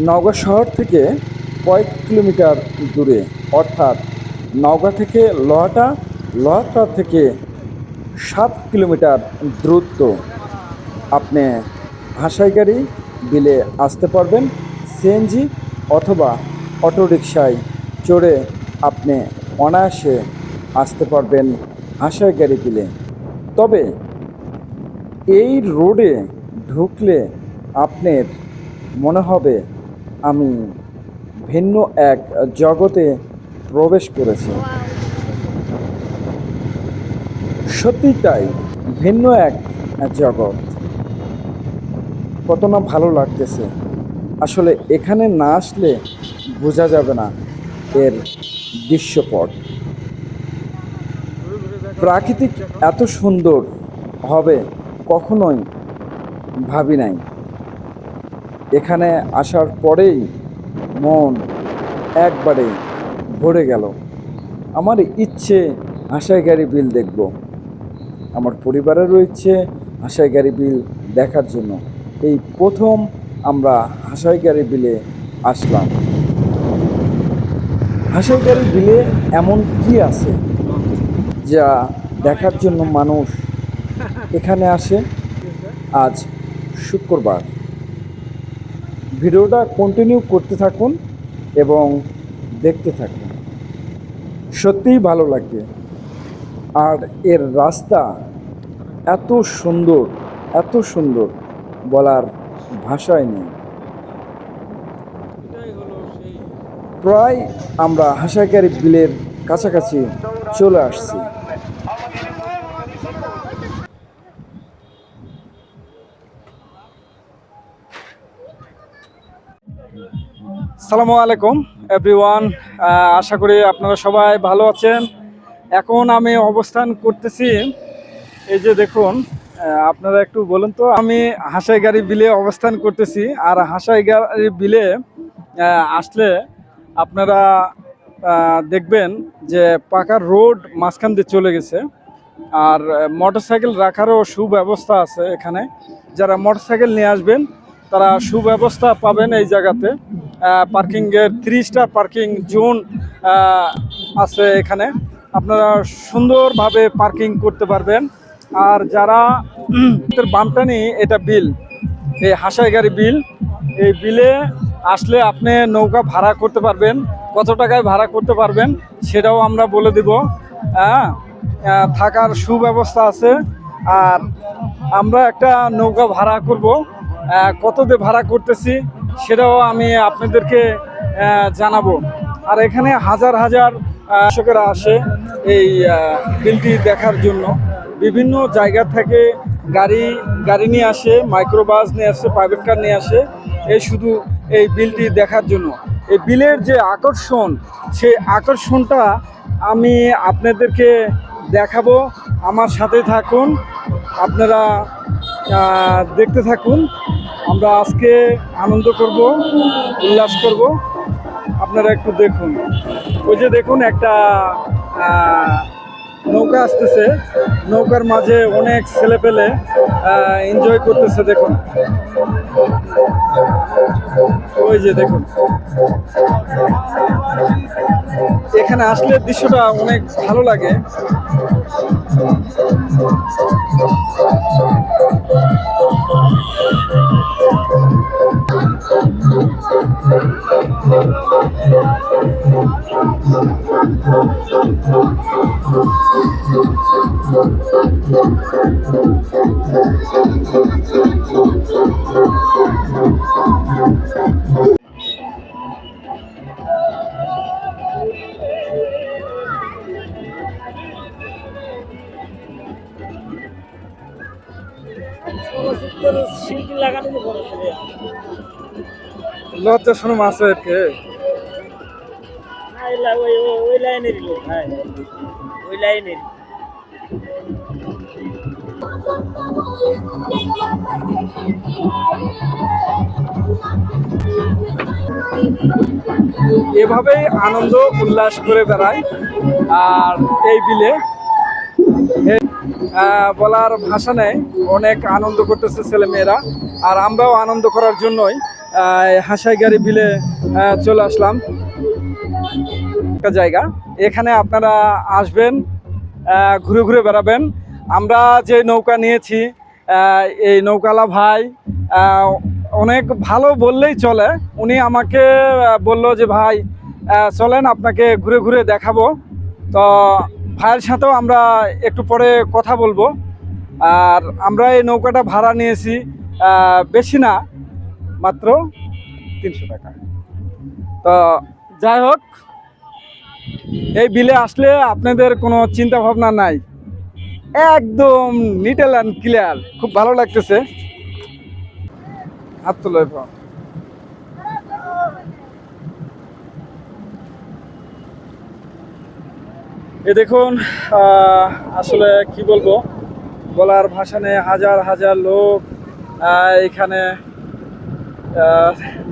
নওগাঁ শহর থেকে কয়েক কিলোমিটার দূরে, অর্থাৎ নওগাঁ থেকে লোহাটা, লোহাটা থেকে 7 কিলোমিটার দূরত্ব। আপনি হাসাইগাড়ি বিলে আসতে পারবেন সিএনজি অথবা অটোরিকশায় চড়ে আপনি অনায়াসে আসতে পারবেন হাসাইগাড়ি বিলে। তবে এই রোডে ঢুকলে আপনার মনে হবে আমি ভিন্ন এক জগতে প্রবেশ করেছি। সত্যি তাই, ভিন্ন এক জগৎ। কত না ভালো লাগতেছে। আসলে এখানে না আসলে বোঝা যাবে না এর দৃশ্যপট। প্রাকৃতিক এত সুন্দর হবে কখনোই ভাবি নাই। এখানে আসার পরেই মন একবারে ভরে গেল। আমার ইচ্ছে হাসাইগাড়ি বিল দেখব, আমার পরিবারেরও ইচ্ছে হাসাইগাড়ি বিল দেখার জন্য। এই প্রথম আমরা হাসাইগাড়ি বিলে আসলাম। হাসাইগাড়ি বিলে এমন কি আছে যা দেখার জন্য মানুষ এখানে আসে? আজ শুক্রবার। ভিডিওটা কন্টিনিউ করতে থাকুন এবং দেখতে থাকুন, সত্যিই ভালো লাগবে। আর এর রাস্তা এত সুন্দর, এত সুন্দর, বলার ভাষাই নেই। প্রায় আমরা হাসাইগাড়ি বিলের কাছাকাছি চলে আসছি। আসসালামু আলাইকুম এভরিওয়ান, আশা করি আপনারা সবাই ভালো আছেন। এখন আমি অবস্থান করতেছি, এই যে দেখুন, আপনারা একটু বলুন তো। আমি হাসাইগাড়ি বিলে অবস্থান করতেছি। আর হাসাইগাড়ি বিলে আসলে আপনারা দেখবেন যে পাকা রোড মাঝখান দিয়ে চলে গেছে। আর মোটরসাইকেল রাখারও সুব্যবস্থা আছে এখানে। যারা মোটরসাইকেল নিয়ে আসবেন তারা সুব্যবস্থা পাবেন এই জায়গাতে। পার্কিংয়ের 3 স্টার পার্কিং জোন আছে এখানে, আপনারা সুন্দরভাবে পার্কিং করতে পারবেন। আর যারা বামটানি, এটা বিল, এই হাসাইগাড়ি বিল, এই বিলে আসলে আপনি নৌকা ভাড়া করতে পারবেন। কত টাকায় ভাড়া করতে পারবেন সেটাও আমরা বলে দেব। থাকার সুব্যবস্থা আছে। আর আমরা একটা নৌকা ভাড়া করব, কত দিয়ে ভাড়া করতেছি সেটাও আমি আপনাদেরকে জানাবো। আর এখানে হাজার হাজার দর্শকেরা আসে এই বিলটি দেখার জন্য। বিভিন্ন জায়গা থেকে গাড়ি নিয়ে আসে, মাইক্রোবাস নিয়ে আসে, প্রাইভেট কার নিয়ে আসে এই শুধু এই বিলটি দেখার জন্য। এই বিলের যে আকর্ষণ, সেই আকর্ষণটা আমি আপনাদেরকে দেখাবো। আমার সাথে থাকুন, আপনারা দেখতে থাকুন। আমরা আজকে আনন্দ করব, উল্লাস করব। আপনারা একটু দেখুন, ওই যে দেখুন একটা নৌকা আসতেছে, নৌকার মাঝে অনেক ছেলেপেলে এনজয় করতেছে। দেখুন, ওই যে দেখুন, এখানে আসলে দৃশ্যটা অনেক ভালো লাগে। লজ্জা শরম আছে এতে? ওই লাইনেরই লোক, হ্যাঁ ওই লাইনের। এভাবেই আনন্দ উল্লাস করে বেড়ায়। আর এই বিলে বলার ভাষা নেই, অনেক আনন্দ করতেছে ছেলে মেয়েরা। আর আমরাও আনন্দ করার জন্যই হাসাইগাড়ি বিলে চলে আসলাম। একটা জায়গা, এখানে আপনারা আসবেন, ঘুরে ঘুরে বেড়াবেন। আমরা যে নৌকা নিয়েছি, এই নৌকালা ভাই অনেক ভালো বললেই চলে। উনি আমাকে বলল যে ভাই চলেন আপনাকে ঘুরে ঘুরে দেখাবো। তো ভাইয়ের সাথেও আমরা একটু পরে কথা বলবো। আর আমরা এই নৌকাটা ভাড়া নিয়েছি বেশি না, মাত্র 300 টাকা। তো যাই হোক, এই বিলে আসলে আপনাদের কোনো চিন্তা ভাবনা নাই, একদম নিটেল অ্যান্ড ক্লিয়ার, খুব ভালো লাগতেছে। হাত তোলো এরপর। এ দেখুন, আসলে কি বলবো, বলার ভাষা নেই। হাজার হাজার লোক এখানে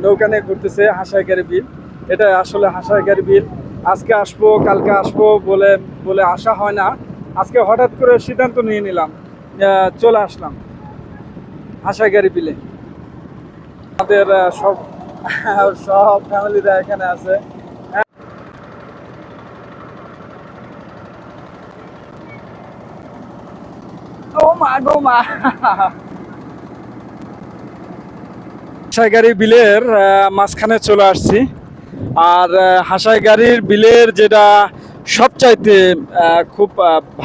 নৌকা নিয়ে ঘুরতেছে হাসাইগাড়ি বিল। এটা আসলে হাসাইগাড়ি বিল। আজকে আসবো কালকে আসবো বলে বলে আসা হয় না। আজকে হঠাৎ করে সিদ্ধান্ত নিয়ে নিলাম, চলে আসলাম হাসাইগাড়ি বিলে। আমাদের সব সব ফ্যামিলিরা এখানে আছে। ও মা গো মা! হাসাইগাড়ি বিলের মাঝখানে চলে আসছি। আর হাসাইগাড়ির বিলের যেটা সবচাইতে খুব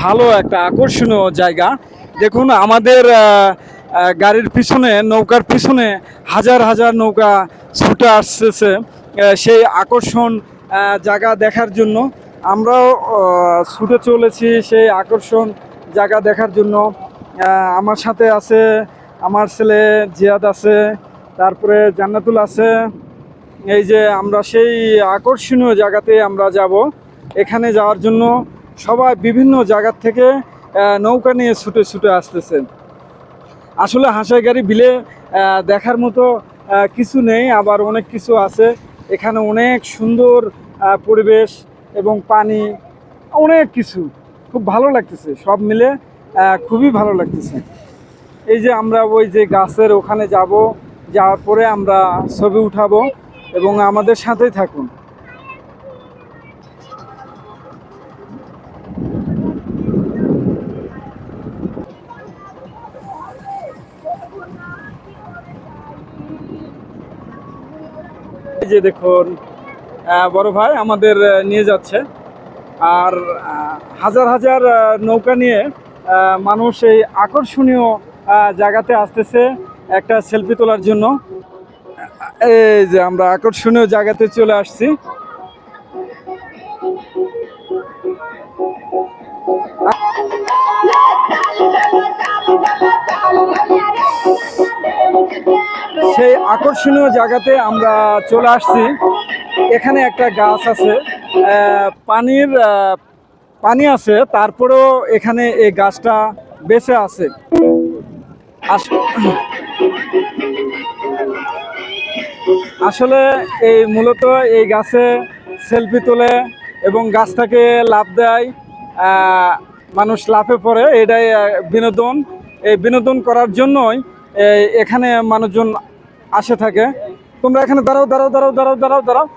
ভালো একটা আকর্ষণীয় জায়গা, দেখুন আমাদের গাড়ির পিছনে, নৌকার পিছনে হাজার হাজার নৌকা ছুটে আসতেছে সেই আকর্ষণ জায়গা দেখার জন্য। আমরাও ছুটে চলেছি সেই আকর্ষণ জায়গা দেখার জন্য। আমার সাথে আছে আমার ছেলে জিয়াদ আছে, তারপরে জান্নাতুল আছে। এই যে আমরা সেই আকর্ষণীয় জায়গাতে আমরা যাব। এখানে যাওয়ার জন্য সবাই বিভিন্ন জায়গার থেকে নৌকা নিয়ে ছুটে ছুটে আসতেছে। আসলে হাসাইগাড়ি বিলে দেখার মতো কিছু নেই, আবার অনেক কিছু আছে। এখানে অনেক সুন্দর পরিবেশ এবং পানি, অনেক কিছু খুব ভালো লাগতেছে। সব মিলে খুবই ভালো লাগতেছে। এই যে আমরা ওই যে গাছের ওখানে যাব, যাওয়ার পরে আমরা ছবি উঠাবো এবং আমাদের সাথেই থাকুন। এই যে দেখুন, বড় ভাই আমাদের নিয়ে যাচ্ছে। আর হাজার হাজার নৌকা নিয়ে মানুষ এই আকর্ষণীয় জায়গাতে আসতেছে একটা সেলফি তোলার জন্য। এই যে আমরা আকর্ষণীয় জায়গাতে চলে আসছি। সেই আকর্ষণীয় জায়গাতে আমরা চলে আসছি। এখানে একটা গাছ আছে, পানি আছে, তারপরেও এখানে এই গাছটা বেঁচে আছে। আসলে এই মূলত এই গাছে সেলফি তোলে এবং গাছটাকে লাফ দেয়, মানুষ লাফে পড়ে, এটাই বিনোদন। এই বিনোদন করার জন্যই এখানে মানুষজন আসে থাকে। তোমরা এখানে দাঁড়াও দাঁড়াও দাঁড়াও দাঁড়াও দাঁড়াও দাঁড়াও,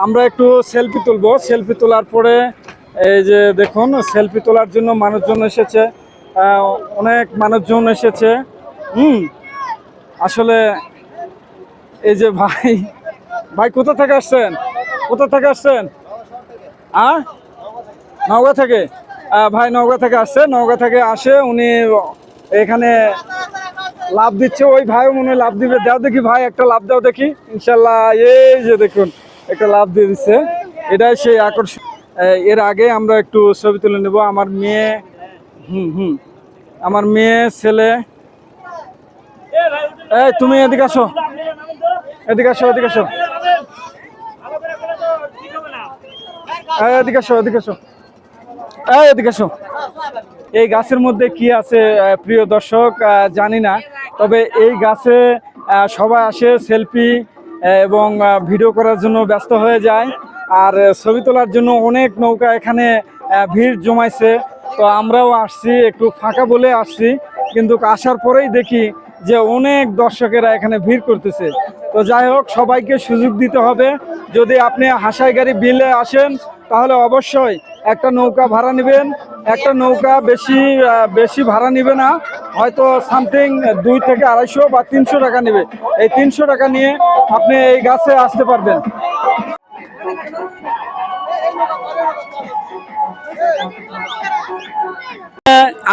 আমরা একটু সেলফি তুলবো। সেলফি তোলার পরে এই যে দেখুন, সেলফি তোলার জন্য মানুষজন এসেছে, অনেক মানুষজন এসেছে। আসলে এই যে ভাই, ভাই কোথা থেকে আসছেন? কোথা থেকে আসছেন? নওগাঁ থেকে? ভাই নওগাঁ থেকে আসছে, নওগাঁ থেকে আসে উনি এখানে লাভ দিচ্ছে। ওই ভাইও মনে হয় লাভ দিবে। দাও দেখি ভাই, একটা লাভ দাও দেখি, ইনশাল্লাহ। এই যে দেখুন, একটা লাভ দিয়ে দিচ্ছে। এটাই সেই আকর্ষণ। এর আগে আমরা একটু ছবি তুলে নেব। আমার মেয়ে, আমার মেয়ে, ছেলে। এই তুমি এদিকে আসো, এদিকে আসো, এদিকে আসো, এদিকে আসো, এদিকে আসো, এদিকে আসো। এই গাছের মধ্যে কি আছে প্রিয় দর্শক জানি না, তবে এই গাছে সবাই আসে সেলফি এবং ভিডিও করার জন্য ব্যস্ত হয়ে যায়। আর ছবি তোলার জন্য অনেক নৌকা এখানে ভিড় জমাইছে। তো আমরাও আসছি, একটু ফাঁকা বলে আসছি, কিন্তু আসার পরেই দেখি যে অনেক দর্শকেরা এখানে ভিড় করতেছে। তো যাই হোক, সবাইকে সুযোগ দিতে হবে। যদি আপনি হাসাইগাড়ি বিলে আসেন তাহলে অবশ্যই একটা নৌকা ভাড়া নেবেন। একটা নৌকা বেশি ভাড়া নেবে না, হয়তো সামথিং 2 থেকে 250 বা 300 টাকা নেবে। এই 300 টাকা নিয়ে আপনি এই গাছে আসতে পারবেন।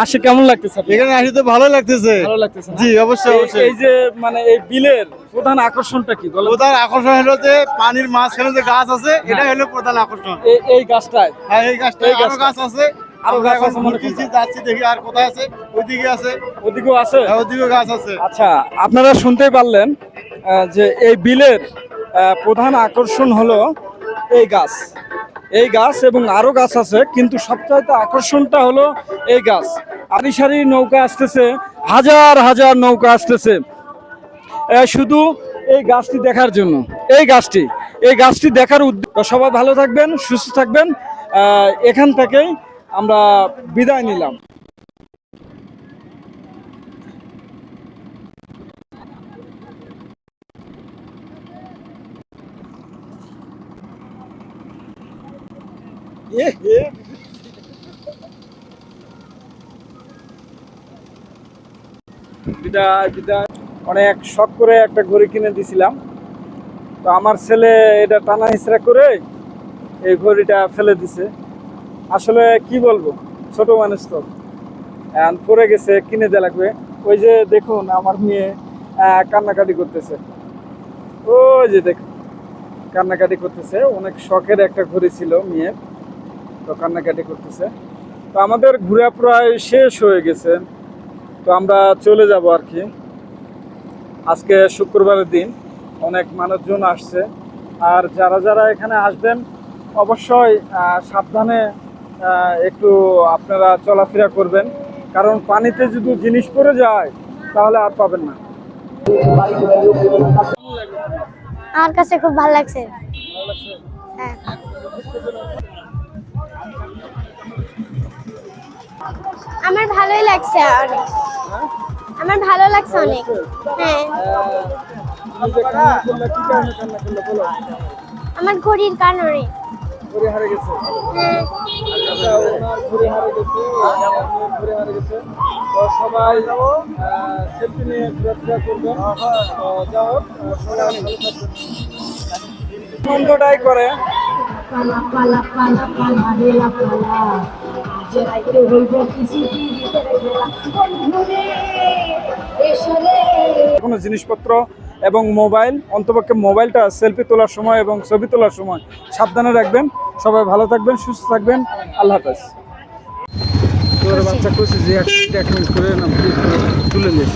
আসে কেমন লাগতেছে আপনার? এখানে আসলে তো ভালো লাগতেছে। ভালো লাগতেছে না? জি, অবশ্যই এই- অবশ্যই। এই যে মানে এই বিলের প্রধান আকর্ষণটা কি বলেন? প্রধান আকর্ষণ হলো যে পানির মাঝখানে যে গাছ আছে, এটা হলো প্রধান আকর্ষণ। এই গাছটায় হ্যাঁ, এই গাছটা এই আরো গাছটা। গাছ আছে। আরো আমরা গাছ এখন আছে মনে ঘুরতেছি, করছেন? যাচ্ছি, দেখি আর কোথায় আছে। ওইদিকে আছে, ওদিকেও আছে। হ্যাঁ, ওইদিকে গাছ আছে। আচ্ছা, আপনারা শুনতেই পারলেন যে এই বিলের প্রধান আকর্ষণ হলো এই গাছ। এই গাছ এবং আরো গাছ আছে, কিন্তু সবচাইতে আকর্ষণটা হলো এই গাছ। আরি সারি নৌকা আসতেছে, হাজার হাজার নৌকা আসতেছে শুধু এই গাছটি দেখার জন্য। এই গাছটি দেখার উদ্দেশ্য। সবাই ভালো থাকবেন, সুস্থ থাকবেন। এখান থেকেই আমরা বিদায় নিলাম। বিদায় বিদায়। অনেক শখ করে একটা ঘড়ি কিনে দিছিলাম, তো আমার ছেলে এটা টানা হিচড়া করে এই ঘড়িটা ফেলে দিছে। আসলে কি বলবো, ছোট মানুষ তো, পড়ে গেছে, কিনে দেওয়া লাগবে। ওই যে দেখুন আমার মেয়ে কান্নাকাটি করতেছে, ওই যে দেখুন কান্নাকাটি করতেছে। অনেক শখের একটা ঘড়ি ছিল মেয়ের, তো কান্নাকাটি করতেছে। তো আমাদের ঘোরা প্রায় শেষ হয়ে গেছে, তো আমরা চলে যাব আর কি। আজকে শুক্রবারের দিন, অনেক মানুষজন আসছে। আর যারা যারা এখানে আসবেন অবশ্যই সাবধানে একটু আপনারা চলাফেরা করবেন, কারণ পানিতে যদি জিনিস পড়ে যায় তাহলে আর পাবেন না। আমার কাছে খুব ভালো লাগছে। হ্যাঁ, আমার ভালোই লাগছে অনেক। আমার ভালো লাগছে অনেক। হ্যাঁ, তুমি যে কান্না করলে, কি কারণে কান্না করলে বলো? আমার ঘড়ির কারণে। ঘুরে হারে গেছে। হ্যাঁ, আচ্ছা, ওনার ঘুরে হারে গেছে, আমার মেয়ের ঘুরে হারে গেছে। তো সবাই সেফটি নিয়ে ঘোরাফেরা করবেন। তো যা হোক, সবাই ভালো থাকবেন। আনন্দটাই করে। পালা পালা পালা পালা রেলা পালা যে রাইতে হইব কিছু বন্ধুরে এসরে কোনো জিনিসপত্র এবং মোবাইল, অন্তপক্ষে মোবাইলটা সেলফি তোলার সময় এবং ছবি তোলার সময় সাবধানে রাখবেন। সবাই ভালো থাকবেন, সুস্থ থাকবেন। আল্লাহ হাফেজ। তোর বাচ্চা করছে যে এক মিনিট করে না তুলে নিস।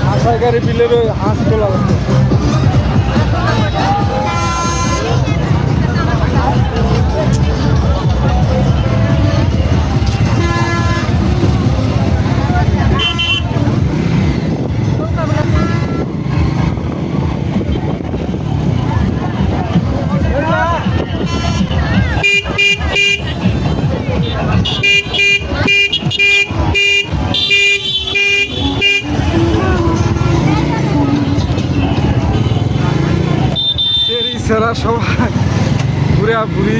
হাসাইগাড়ি বিলের ওই হাঁস তোলা লাগবে। সেরা সবাই ঘুরে ঘুরি।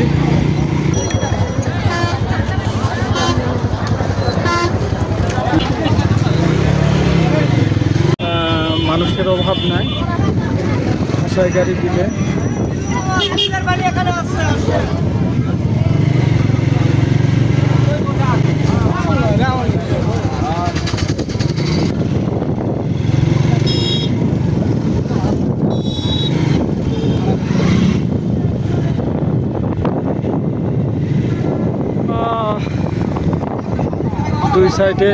মানুষের অভাব নাই হাসাইগাড়ি বিলে। দুই সাইডে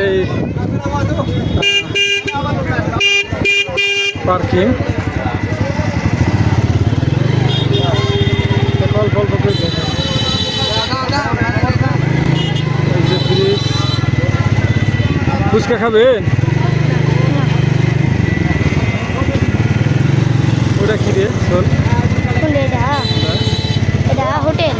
পার্কিং। অল্প অল্প করে দেখেন। এই যে ব্রিজ। ফুচকা খাবেন? ওটা কি রে চল? এটা হোটেল।